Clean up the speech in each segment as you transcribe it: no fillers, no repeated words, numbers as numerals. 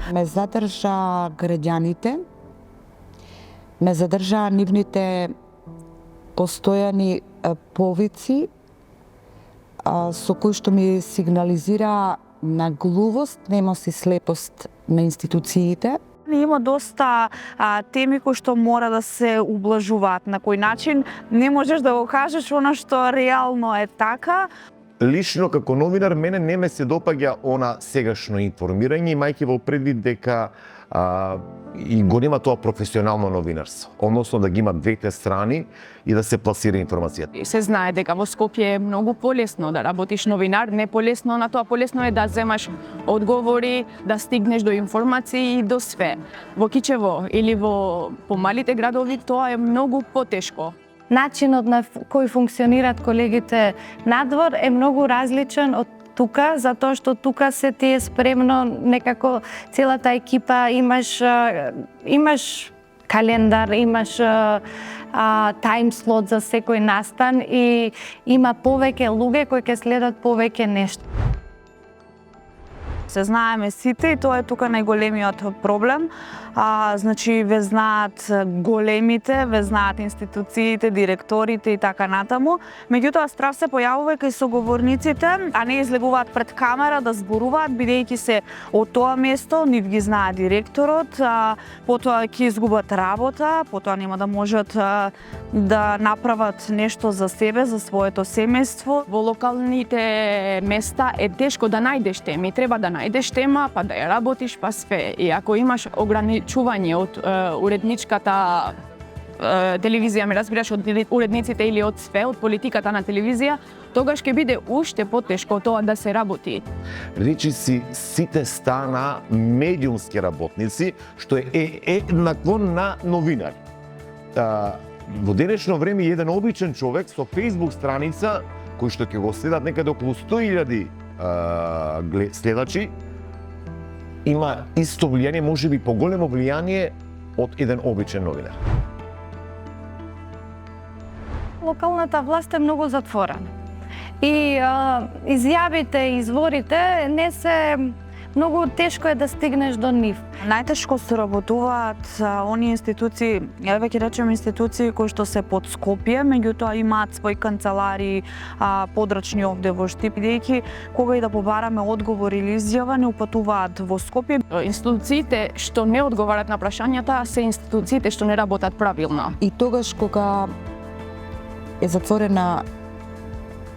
Ме задржа граѓаните, ме задржа нивните постојани повици со кои што ми сигнализира на глувост, немост и слепост на институциите. Има доста теми кои што мора да се ублажуваат. На кој начин не можеш да го кажеш она што реално е така. Лично како новинар мене не ме се допаѓа она сегашно информирање, имајќи во предвид дека и го нема тоа професионално новинарство, односно да ги има двете страни и да се пласира информацијата. Се знае дека во Скопје е многу полесно да работиш новинар, не полесно на тоа, полесно е да земаш одговори, да стигнеш до информации и до све. Во Кичево или во помалите градови тоа е многу потешко. Начинот на кој функционираат колегите надвор е многу различен од тука, затоа што тука се ти е спремно некако целата екипа, имаш календар, имаш тайм слот за секој настан и има повеќе луѓе кои ќе следат повеќе нешто. Се знаеме сите и тоа е тука најголемиот проблем. Значи, ве знаат големите, ве знаат институциите, директорите и така натаму. Меѓутоа, страв се појавува кај соговорниците, а не излегуваат пред камера да зборуваат, бидејќи се од тоа место, нив ги знае директорот, потоа ќе изгубат работа, потоа нема да можат да направат нешто за себе, за своето семејство. Во локалните места е тешко да најдеш теми, треба да најдеш тема, па да ја работиш, па све. И ако имаш ограничување од уредничката телевизија, ме разбираш, од уредниците или од све, од политиката на телевизија, тогаш ќе биде уште потешко тоа да се работи. Речиси, сите стана медиумски работници, што е еднакво на новинари. Во денешно време еден обичен човек со Facebook страница, кој што ќе го следат некаде околу 100.000 следачи, има исто влијание, можеби поголемо влијание од еден обичен новинар. Локалната власт е многу затворена. И изјавите, изворите не се многу тешко е да стигнеш до нив. Најтешко соработуваат оние институции, ја веќе речем институции кои што се под Скопје, меѓутоа имаат своји канцелари подрачни овде во Штип, бидејќи кога и да побараме одговор или изјава не упатуваат во Скопје. Институциите што не одговарат на прашањата се институциите што не работат правилно. И тогаш кога е затворена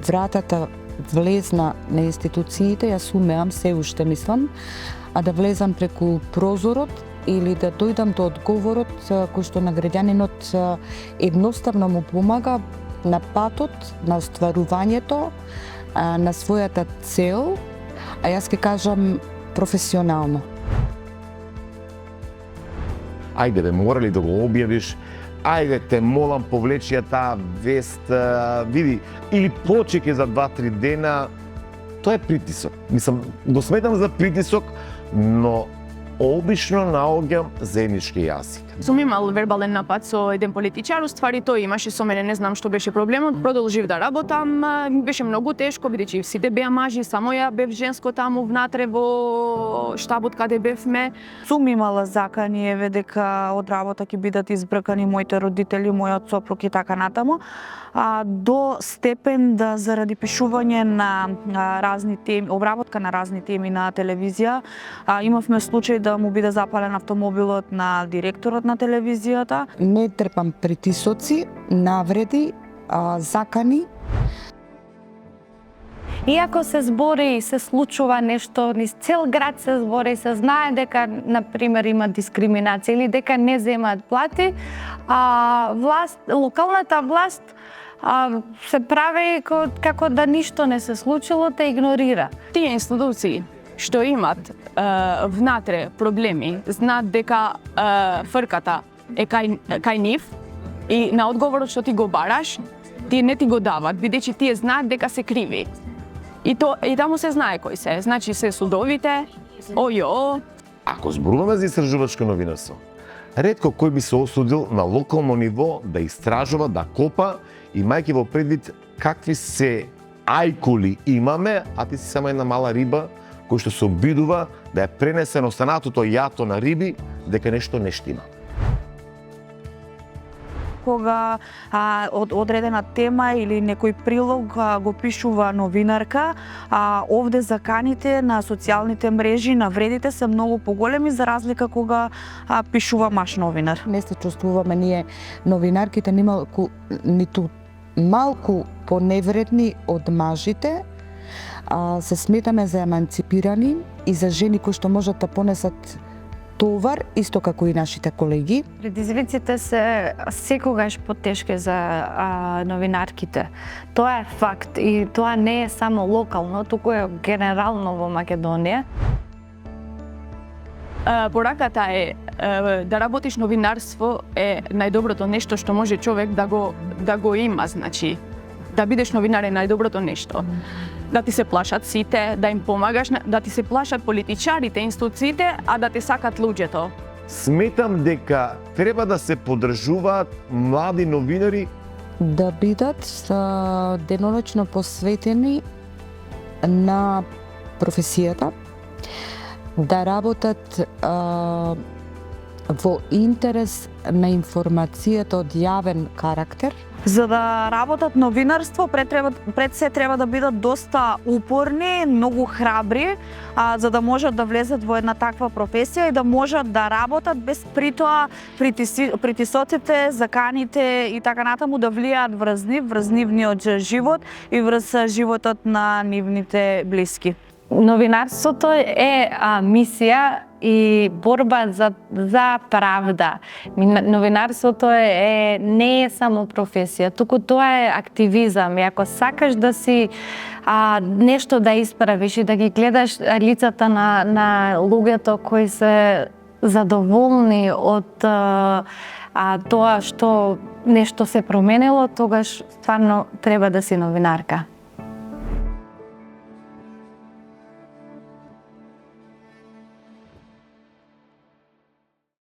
вратата влезна на институциите, јас умеам, се уште мислам, а да влезам преку прозорот или да дојдам до одговорот кој што на граѓанинот едноставно му помага на патот, на остварувањето на својата цел, а јас ќе кажам професионално. Ајде бе, морали да го објавиш, ајде те молам повлечи ја таа вест, види, или почеке за 2-3 дена, тоа е притисок. Мислам, го сметам за притисок, но обично наоѓам заеднички јазик. Сум имал вербален напад со еден политичар, уствари тој имаше со мене, не знам што беше проблемот, продолжив да работам, беше многу тешко, бидејќи сите беа мажи, само ја бев женско таму внатре во штабот каде бевме. Сум имала закани, еве, дека од работа ќе бидат избркани моите родители, мојот сопруг и така натаму, до степен да заради пишување на разни теми, обработка на разни теми на телевизија, имавме случај да му биде запален автомобилот на директорот на телевизијата. Не трпам притисоци, навреди, закани. Иако се збори и се случува нешто, низ цел град се збори, се знае дека, например, има дискриминација или дека не земаат плати, локалната власт се прави како да ништо не се случило, те игнорира. Тие институции што имат внатре проблеми, знаат дека фрката е кај нив и на одговорот што ти го бараш, тие не ти го дават, бидејќи тие знаат дека се криви. И таму се знае кои се, значи се судовите, ОЈО. Ако зборуваме за истражувачко новинарство, ретко кој би се осудил на локално ниво да истражува, да копа, имајќи во предвид какви се ајкули имаме, а ти си само една мала риба кој што се обидува да ја пренесе на останатото јато на риби дека нешто не штима. Кога одредена тема или некој прилог го пишува новинарка, овде заканите на социјалните мрежи, навредите се многу поголеми за разлика кога пишува маш новинар. Не се чувствуваме ние новинарките ниту малку поневредни од мажите, се сметаме за еманципирани и за жени кои што можат да понесат товар, исто како и нашите колеги. Предизвиците се секогаш потешки за новинарките. Тоа е факт и тоа не е само локално, туку е генерално во Македонија. Пораката е да работиш новинарство е најдоброто нешто што може човек да го има, значи да бидеш новинар е најдоброто нешто. Да ти се плашат сите, да им помагаш, да ти се плашат политичарите, институциите, а да те сакат луѓето. Сметам дека треба да се поддржуваат млади новинари Да бидат деноночно посветени на професијата, да работат во интерес на информацијата од јавен карактер. За да работат новинарство, пред се треба да бидат доста упорни, многу храбри, за да можат да влезат во една таква професија и да можат да работат без притоа притисоците, заканите и така натаму да влијаат врз нивниот живот и врз животот на нивните блиски. Новинарството е мисија и борба за правда. Новинарството не е само професија, туку тоа е активизам. И ако сакаш да си нешто да исправиш и да ги гледаш лицата на луѓето кои се задоволни од тоа што нешто се променило, тогаш стварно треба да си новинарка.